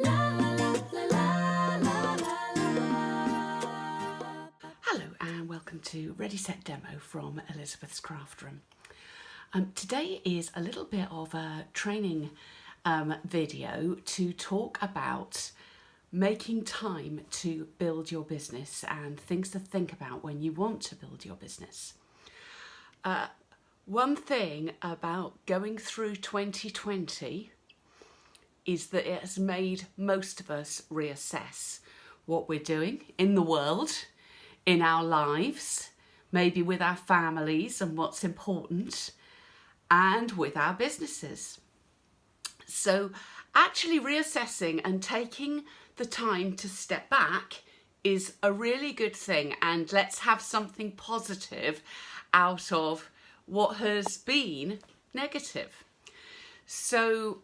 Hello and welcome to Ready Set Demo from Elizabeth's Craft Room. Today is a little bit of a training video to talk about making time to build your business and things to think about when you want to build your business. One thing about going through 2020 is that it has made most of us reassess what we're doing in the world, in our lives, maybe with our families and what's important, and with our businesses. So actually reassessing and taking the time to step back is a really good thing, and let's have something positive out of what has been negative. So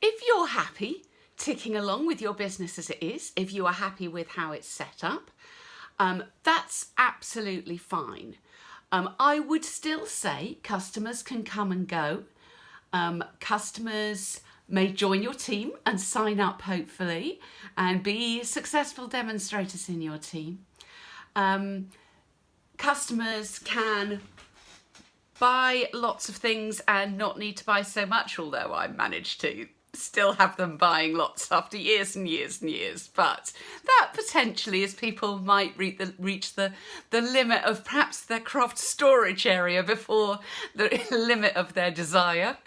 if you're happy ticking along with your business as it is, if you are happy with how it's set up, that's absolutely fine. I would still say customers can come and go. Customers may join your team and sign up, hopefully, and be successful demonstrators in your team. Customers can buy lots of things and not need to buy so much, although I managed to still have them buying lots after years and years and years. But that potentially is people might reach the limit of perhaps their craft storage area before the limit of their desire.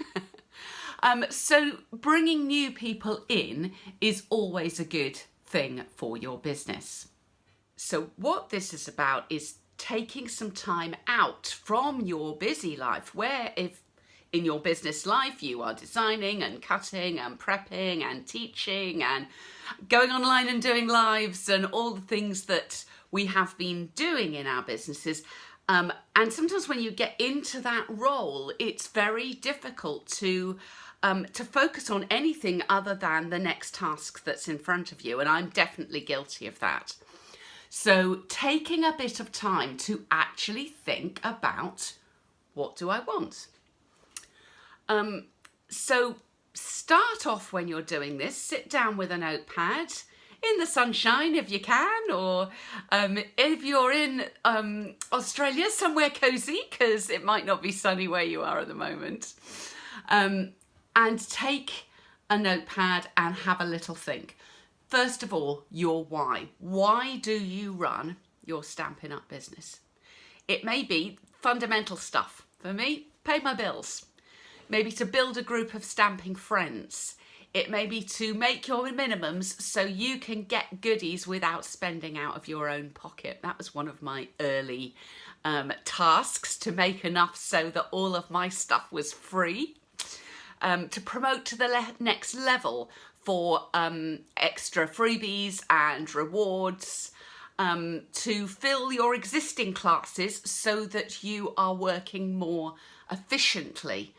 So bringing new people in is always a good thing for your business. So what this is about is taking some time out from your busy life, where if in your business life you are designing and cutting and prepping and teaching and going online and doing lives and all the things that we have been doing in our businesses. And sometimes when you get into that role, it's very difficult to focus on anything other than the next task that's in front of you. And I'm definitely guilty of that. So taking a bit of time to actually think about, what do I want? So start off when you're doing this, sit down with a notepad in the sunshine if you can, or if you're in Australia, somewhere cozy, because it might not be sunny where you are at the moment. And take a notepad and have a little think. First of all, your why. Why do you run your Stampin' Up business? It may be fundamental stuff. For me, pay my bills. Maybe to build a group of stamping friends. It may be to make your minimums so you can get goodies without spending out of your own pocket. That was one of my early tasks, to make enough so that all of my stuff was free. To promote to the next level for extra freebies and rewards. To fill your existing classes so that you are working more efficiently.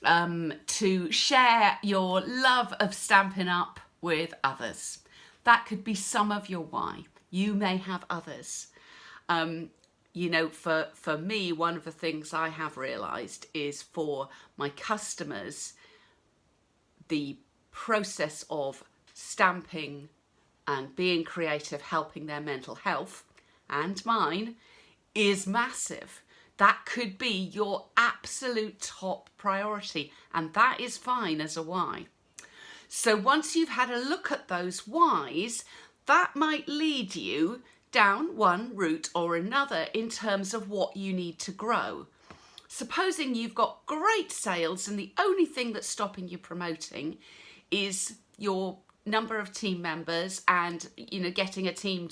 To share your love of Stampin' Up with others. That could be some of your why. You may have others. You know, for me, one of the things I have realised is for my customers, the process of stamping and being creative, helping their mental health and mine, is massive. That could be your absolute top priority, and that is fine as a why. So once you've had a look at those whys, that might lead you down one route or another in terms of what you need to grow. Supposing you've got great sales and the only thing that's stopping you promoting is your number of team members and, you know, getting a team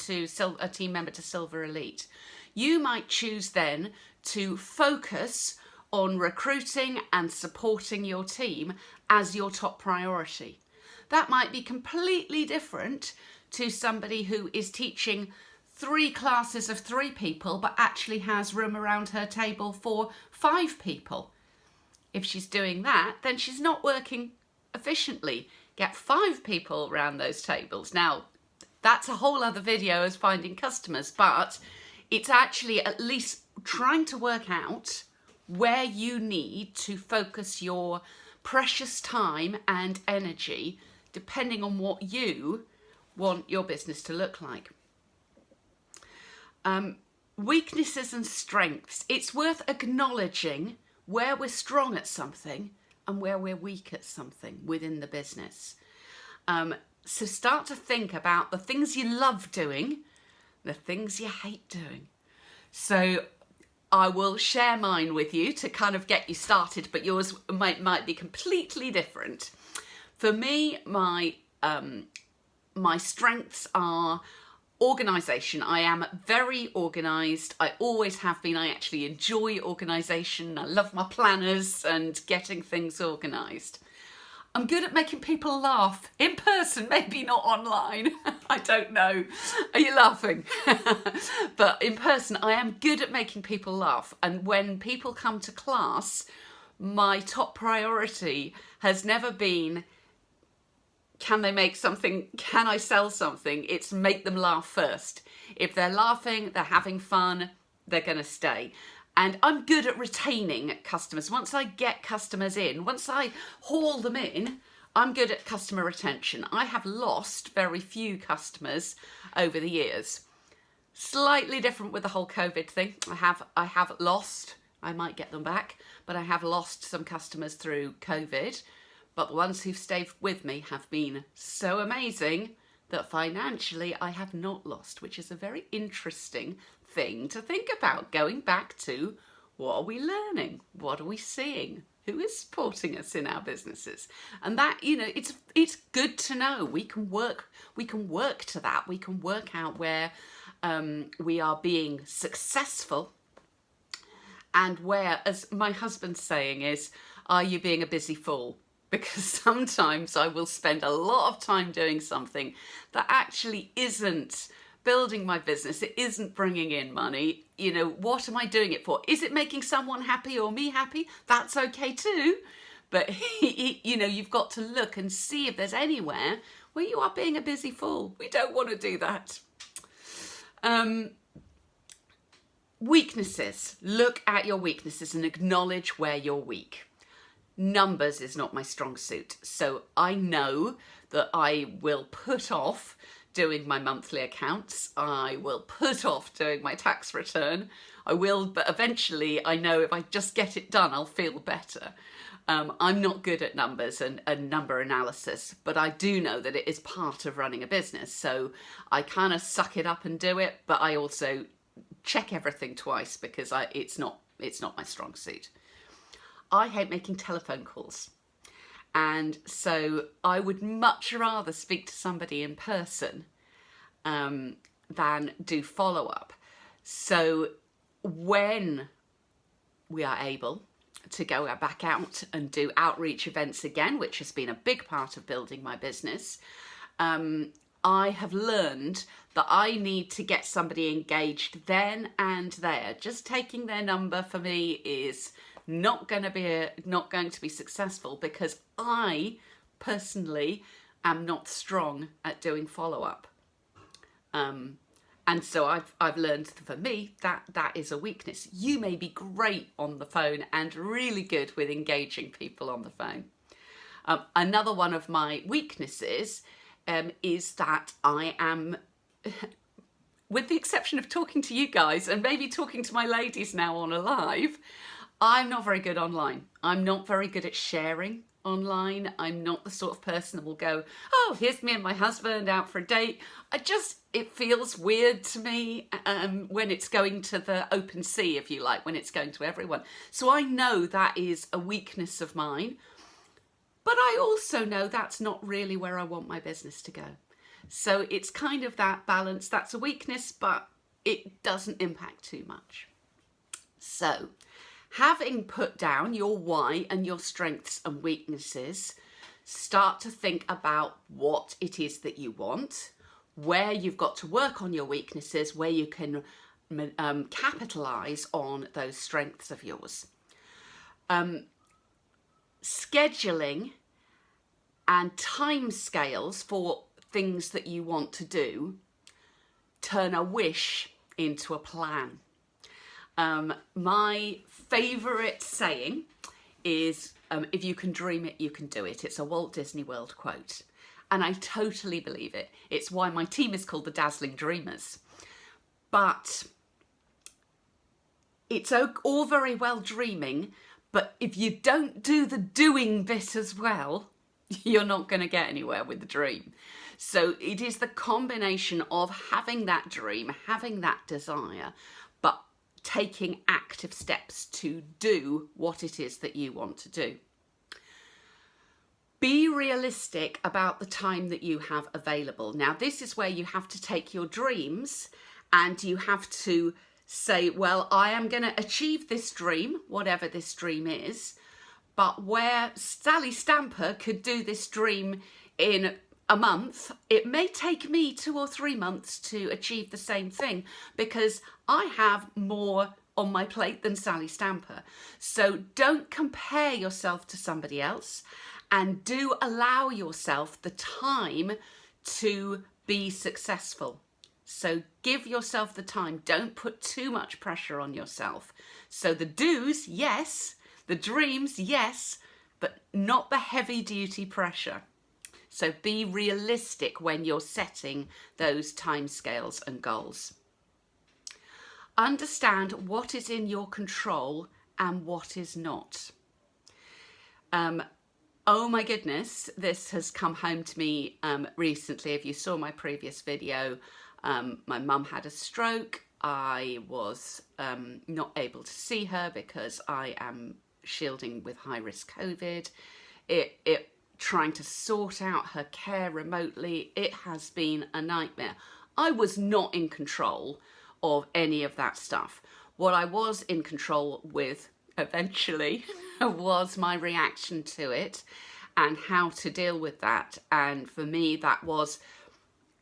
member to Silver Elite. You might choose then to focus on recruiting and supporting your team as your top priority. That might be completely different to somebody who is teaching 3 classes of 3 people but actually has room around her table for 5 people. If she's doing that, then she's not working efficiently. Get 5 people around those tables. Now, that's a whole other video as finding customers, but it's actually at least trying to work out where you need to focus your precious time and energy depending on what you want your business to look like. Weaknesses and strengths. It's worth acknowledging where we're strong at something and where we're weak at something within the business. So start to think about the things you love doing, the things you hate doing. So I will share mine with you to kind of get you started, but yours might be completely different. For me, my strengths are organisation. I am very organised. I always have been. I actually enjoy organisation. I love my planners and getting things organised. I'm good at making people laugh in person, maybe not online. I don't know. Are you laughing? But in person, I am good at making people laugh. And when people come to class, my top priority has never been, can they make something? Can I sell something? It's make them laugh first. If they're laughing, they're having fun, they're going to stay. And I'm good at retaining customers. Once I get customers in, once I haul them in, I'm good at customer retention. I have lost very few customers over the years. Slightly different with the whole COVID thing. I have lost, I might get them back, but I have lost some customers through COVID. But the ones who've stayed with me have been so amazing that financially I have not lost, which is a very interesting thing to think about. Going back to, what are we learning? What are we seeing? Who is supporting us in our businesses? And that, it's good to know. We can work to that. We can work out where we are being successful and where, as my husband's saying is, are you being a busy fool? Because sometimes I will spend a lot of time doing something that actually isn't building my business. It isn't bringing in money. What am I doing it for? Is it making someone happy or me happy? That's okay too. But, you've got to look and see if there's anywhere where you are being a busy fool. We don't want to do that. Weaknesses. Look at your weaknesses and acknowledge where you're weak. Numbers is not my strong suit. So I know that I will put off doing my monthly accounts. I will put off doing my tax return. I will, but eventually I know if I just get it done, I'll feel better. I'm not good at numbers and number analysis, but I do know that it is part of running a business. So I kind of suck it up and do it, but I also check everything twice because it's not my strong suit. I hate making telephone calls. And so I would much rather speak to somebody in person than do follow-up. So when we are able to go back out and do outreach events again, which has been a big part of building my business, I have learned that I need to get somebody engaged then and there. Just taking their number for me is not going to be successful because I personally am not strong at doing follow-up. And so I've learned, for me, that is a weakness. You may be great on the phone and really good with engaging people on the phone. Another one of my weaknesses is that I am, with the exception of talking to you guys and maybe talking to my ladies now on a live, I'm not very good online. I'm not very good at sharing online. I'm not the sort of person that will go, oh, here's me and my husband out for a date. It feels weird to me when it's going to the open sea, if you like, when it's going to everyone. So I know that is a weakness of mine, but I also know that's not really where I want my business to go. So it's kind of that balance. That's a weakness, but it doesn't impact too much. So having put down your why and your strengths and weaknesses, start to think about what it is that you want, where you've got to work on your weaknesses, where you can capitalize on those strengths of yours. Scheduling and time scales for things that you want to do turn a wish into a plan. My favourite saying is, if you can dream it, you can do it. It's a Walt Disney World quote. And I totally believe it. It's why my team is called the Dazzling Dreamers. But it's all very well dreaming, but if you don't do the doing bit as well, you're not going to get anywhere with the dream. So it is the combination of having that dream, having that desire, but taking active steps to do what it is that you want to do. Be realistic about the time that you have available. Now, this is where you have to take your dreams and you have to say, well, I am going to achieve this dream, whatever this dream is, but where Sally Stamper could do this dream in a month, it may take me 2 or 3 months to achieve the same thing because I have more on my plate than Sally Stamper. So don't compare yourself to somebody else, and do allow yourself the time to be successful. So give yourself the time. Don't put too much pressure on yourself. So the do's, yes. The dreams, yes. But not the heavy duty pressure. So be realistic when you're setting those timescales and goals. Understand what is in your control and what is not. Oh my goodness, this has come home to me recently. If you saw my previous video, my mum had a stroke. I was not able to see her because I am shielding with high-risk COVID. Trying to sort out her care remotely, it has been a nightmare. I was not in control of any of that stuff. What I was in control with eventually was my reaction to it and how to deal with that. And for me, that was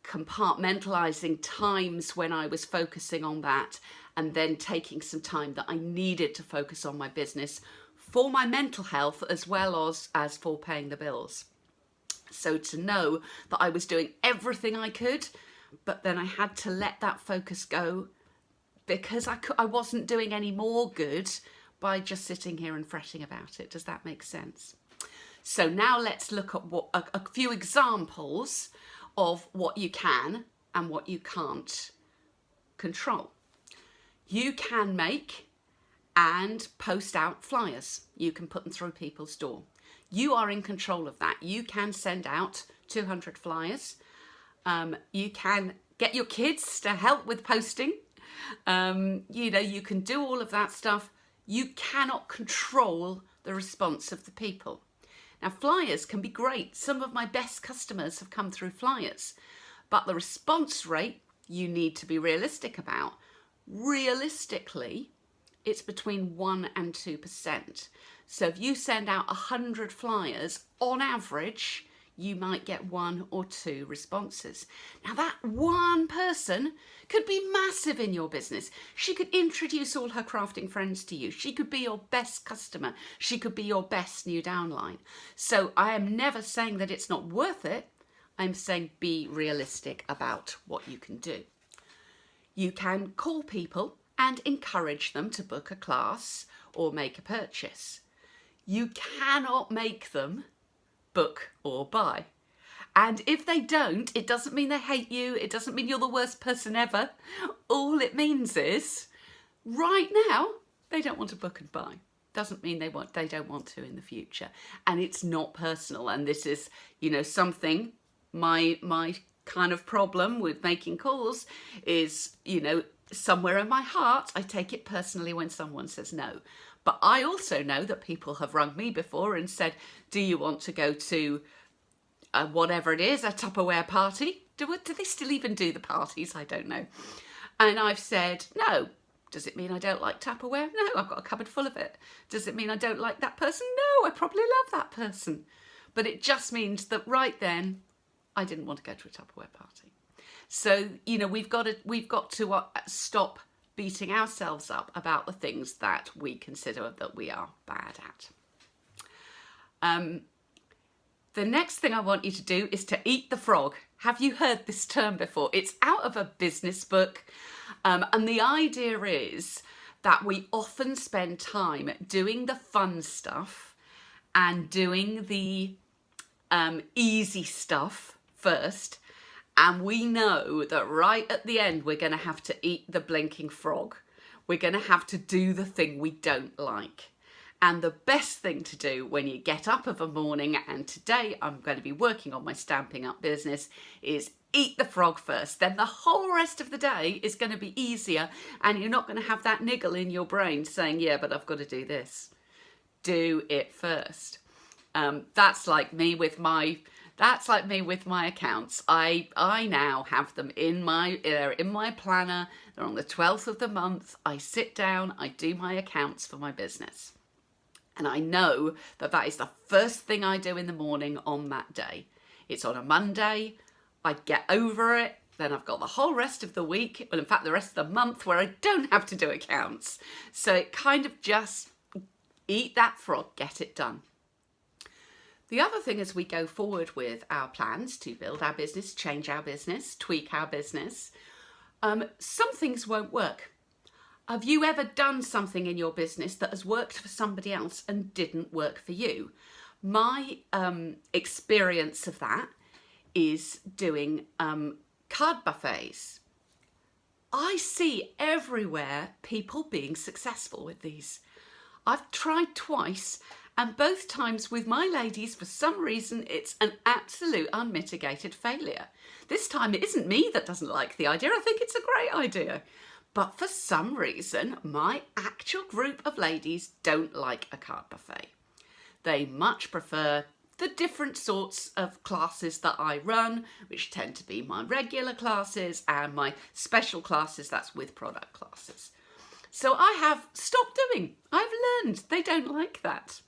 compartmentalizing times when I was focusing on that and then taking some time that I needed to focus on my business for my mental health as well as for paying the bills. So to know that I was doing everything I could, but then I had to let that focus go because I wasn't doing any more good by just sitting here and fretting about it. Does that make sense? So now let's look at a few examples of what you can and what you can't control. You can make and post out flyers. You can put them through people's door. You are in control of that. You can send out 200 flyers. You can get your kids to help with posting. You can do all of that stuff. You cannot control the response of the people. Now, flyers can be great. Some of my best customers have come through flyers, but the response rate you need to be realistic about. Realistically, it's between 1% and 2%. So if you send out 100 flyers, on average, you might get 1 or 2 responses. Now that one person could be massive in your business. She could introduce all her crafting friends to you. She could be your best customer. She could be your best new downline. So I am never saying that it's not worth it. I'm saying be realistic about what you can do. You can call people and encourage them to book a class or make a purchase. You cannot make them book or buy. And if they don't, it doesn't mean they hate you. It doesn't mean you're the worst person ever. All it means is right now they don't want to book and buy. Doesn't mean they don't want to in the future. And it's not personal. And this is, something my kind of problem with making calls is, somewhere in my heart, I take it personally when someone says no. But I also know that people have rung me before and said, do you want to go to whatever it is, a Tupperware party? Do they still even do the parties? I don't know. And I've said, no. Does it mean I don't like Tupperware? No, I've got a cupboard full of it. Does it mean I don't like that person? No, I probably love that person. But it just means that right then, I didn't want to go to a Tupperware party. So, we've got to stop beating ourselves up about the things that we consider that we are bad at. The next thing I want you to do is to eat the frog. Have you heard this term before? It's out of a business book. And the idea is that we often spend time doing the fun stuff and doing the easy stuff first, and we know that right at the end we're going to have to eat the blinking frog. We're going to have to do the thing we don't like. And the best thing to do when you get up of a morning, and today I'm going to be working on my Stampin' Up business, is eat the frog first. Then the whole rest of the day is going to be easier, and you're not going to have that niggle in your brain saying, yeah, but I've got to do this. Do it first. That's like me with my accounts. I now have them they're in my planner. They're on the 12th of the month. I sit down, I do my accounts for my business. And I know that that is the first thing I do in the morning on that day. It's on a Monday. I get over it. Then I've got the whole rest of the week, well, in fact, the rest of the month where I don't have to do accounts. So it kind of just eat that frog, get it done. The other thing as we go forward with our plans to build our business, change our business, tweak our business, some things won't work. Have you ever done something in your business that has worked for somebody else and didn't work for you? My experience of that is doing card buffets. I see everywhere people being successful with these. I've tried twice, and both times with my ladies, for some reason, it's an absolute unmitigated failure. This time it isn't me that doesn't like the idea. I think it's a great idea. But for some reason, my actual group of ladies don't like a card buffet. They much prefer the different sorts of classes that I run, which tend to be my regular classes and my special classes, that's with product classes. So I have stopped doing. I've learned they don't like that.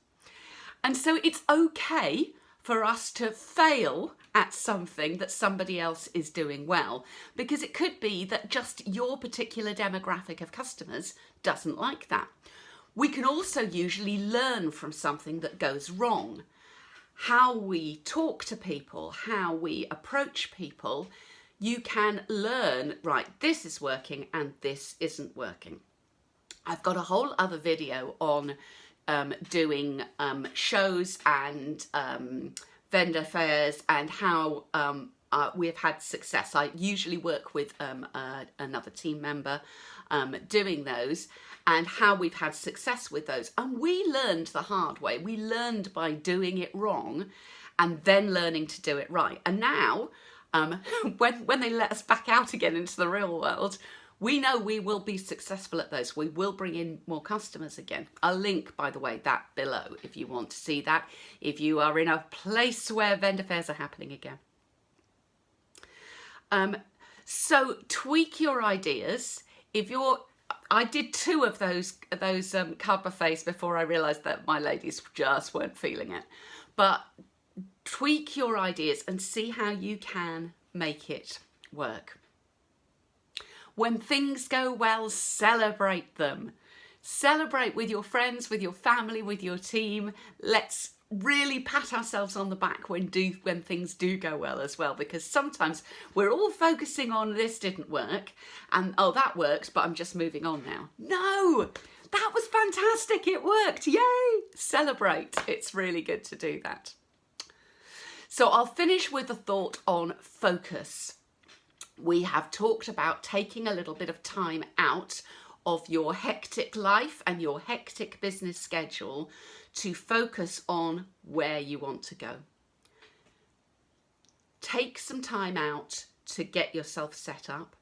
And so it's okay for us to fail at something that somebody else is doing well, because it could be that just your particular demographic of customers doesn't like that. We can also usually learn from something that goes wrong. How we talk to people, how we approach people, you can learn, right, this is working and this isn't working. I've got a whole other video on doing shows and vendor fairs and how we've had success. I usually work with another team member doing those, and how we've had success with those. And we learned the hard way. We learned by doing it wrong and then learning to do it right. And now, when they let us back out again into the real world, we know we will be successful at those. We will bring in more customers again. I'll link, by the way, that below if you want to see that, if you are in a place where vendor fairs are happening again. So tweak your ideas. I did 2 of those card buffets before I realised that my ladies just weren't feeling it. But tweak your ideas and see how you can make it work. When things go well, celebrate them. Celebrate with your friends, with your family, with your team. Let's really pat ourselves on the back when things do go well as well, because sometimes we're all focusing on this didn't work and oh, that works, but I'm just moving on now. No, that was fantastic. It worked. Yay. Celebrate. It's really good to do that. So I'll finish with a thought on focus. We have talked about taking a little bit of time out of your hectic life and your hectic business schedule to focus on where you want to go. Take some time out to get yourself set up,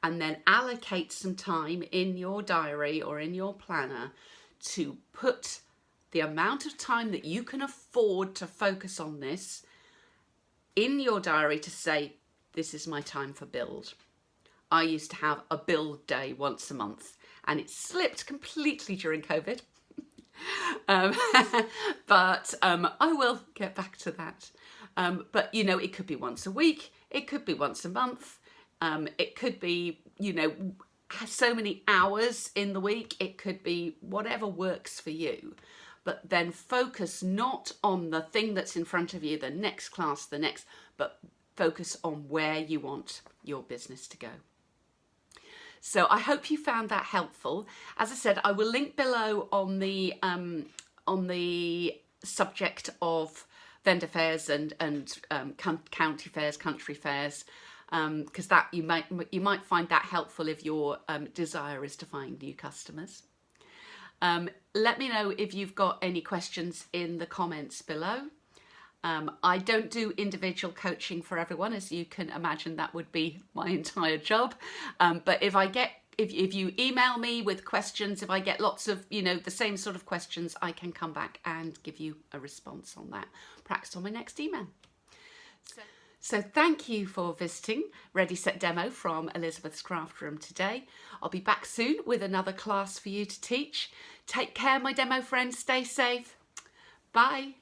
and then allocate some time in your diary or in your planner to put the amount of time that you can afford to focus on this in your diary to say, this is my time for build. I used to have a build day once a month, and it slipped completely during COVID. But I will get back to that. But, you know, it could be once a week. It could be once a month. It could be, you know, so many hours in the week. It could be whatever works for you. But then focus not on the thing that's in front of you, the next class, the next, but focus on where you want your business to go. So I hope you found that helpful. As I said, I will link below on the subject of vendor fairs and county fairs, country fairs, because that you might find that helpful if your desire is to find new customers. Let me know if you've got any questions in the comments below. I don't do individual coaching for everyone, as you can imagine that would be my entire job. But if you email me with questions, if I get lots of, the same sort of questions, I can come back and give you a response on that, perhaps on my next email. So thank you for visiting Ready Set Demo from Elizabeth's Craft Room today. I'll be back soon with another class for you to teach. Take care, my demo friends. Stay safe. Bye.